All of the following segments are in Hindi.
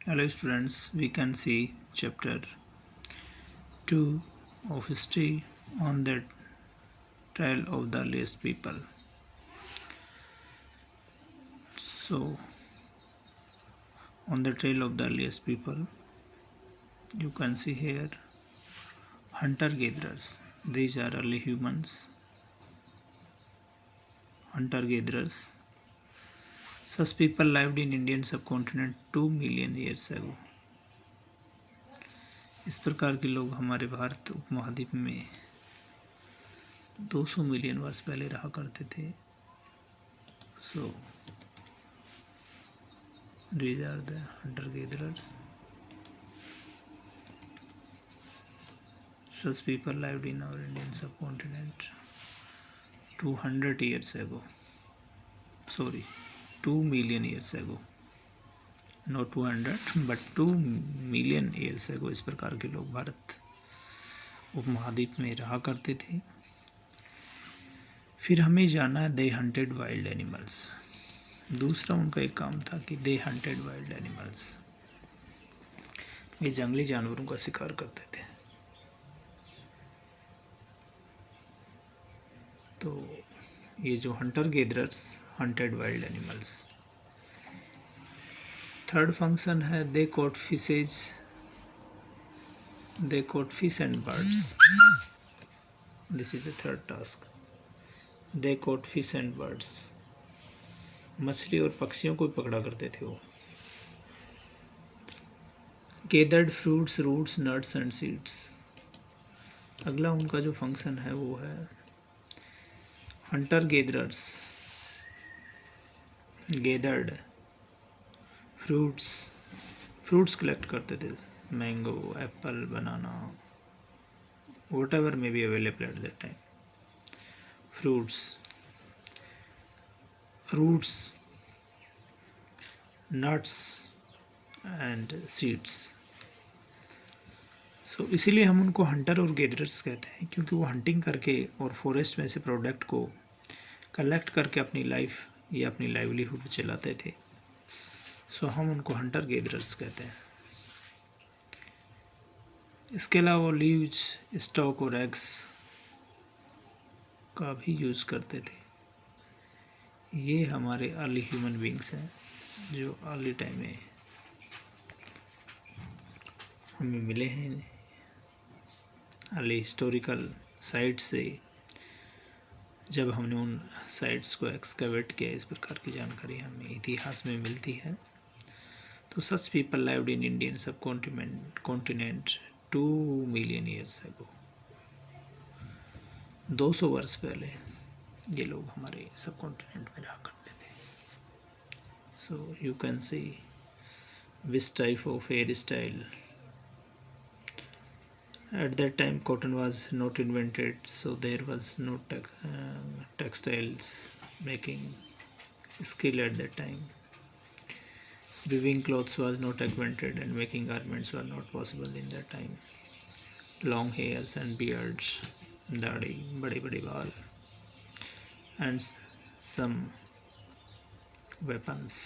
Hello students, we can see chapter 2 of history on the trail of the earliest people. So on the trail of the earliest people, you can see here hunter-gatherers. These are early humans, hunter-gatherers. Such people lived in Indian subcontinent 2 million years ago. इस प्रकार के लोग हमारे भारत उपमहाद्वीप में 200 मिलियन वर्ष पहले रहा करते थे. So these are the hunter-gatherers. Such people lived in our Indian subcontinent 200 years ago. Sorry, 2 million years ago. Not 200 but 2 million years ago. इस प्रकार के लोग भारत उपमहाद्वीप में रहा करते थे. फिर हमें जाना है दे हंटेड वाइल्ड एनिमल्स. दूसरा उनका एक काम था कि दे हंटेड वाइल्ड एनिमल्स. ये जंगली जानवरों का शिकार करते थे. तो ये जो hunter gatherers hunted wild animals. Third function है they caught fishes. They caught fish and birds. This is the third task. They caught fish and birds. मछली और पक्षियों को पकड़ा करते थे वो. Gathered fruits roots nuts and seeds. अगला उनका जो फंक्शन है वो है hunter gatherers gathered fruits collect करते थे. Mango apple banana whatever may be available at that time. Fruits roots nuts and seeds. So इसीलिए हम उनको हंटर और गेदरर्स कहते हैं क्योंकि वो हंटिंग करके और फॉरेस्ट में से प्रोडक्ट को कलेक्ट करके अपनी लाइफ या अपनी लाइवलीहुड चलाते थे. सो हम उनको हंटर गेदरर्स कहते हैं. इसके अलावा लीव्स स्टॉक और एग्स का भी यूज़ करते थे. ये हमारे अर्ली ह्यूमन बींग्स हैं जो अर्ली टाइम में हमें मिले हैं. अर्ली हिस्टोरिकल साइट से जब हमने उन साइट्स को एक्सकवेट किया इस प्रकार की जानकारी हमें इतिहास में मिलती है. तो such people lived in Indian सब कॉन्टिनेंट 2 मिलियन ईयर्स अगो. 200 वर्ष पहले ये लोग हमारे सब कॉन्टिनेंट में रहा करते थे. So you can see which type of hair style. At that time cotton was not invented, so there was no textiles making skill at that time. Weaving clothes was not invented and making garments were not possible in that time. Long hairs and beards, दाढ़ी बड़े बड़े बाल and some weapons,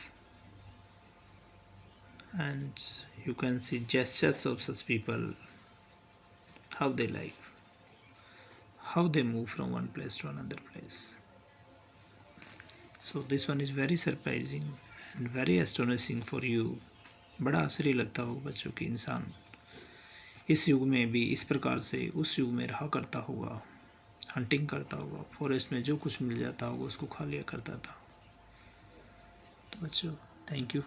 and you can see gestures of such people, how they live, how they move from one place to another place. So this one is very surprising and very astonishing for you. बड़ा आश्चर्य लगता होगा बच्चों कि इंसान इस युग में भी इस प्रकार से उस युग में रहा करता होगा, हंटिंग करता होगा, फॉरेस्ट में जो कुछ मिल जाता होगा उसको खा लिया करता था. तो बच्चों थैंक यू.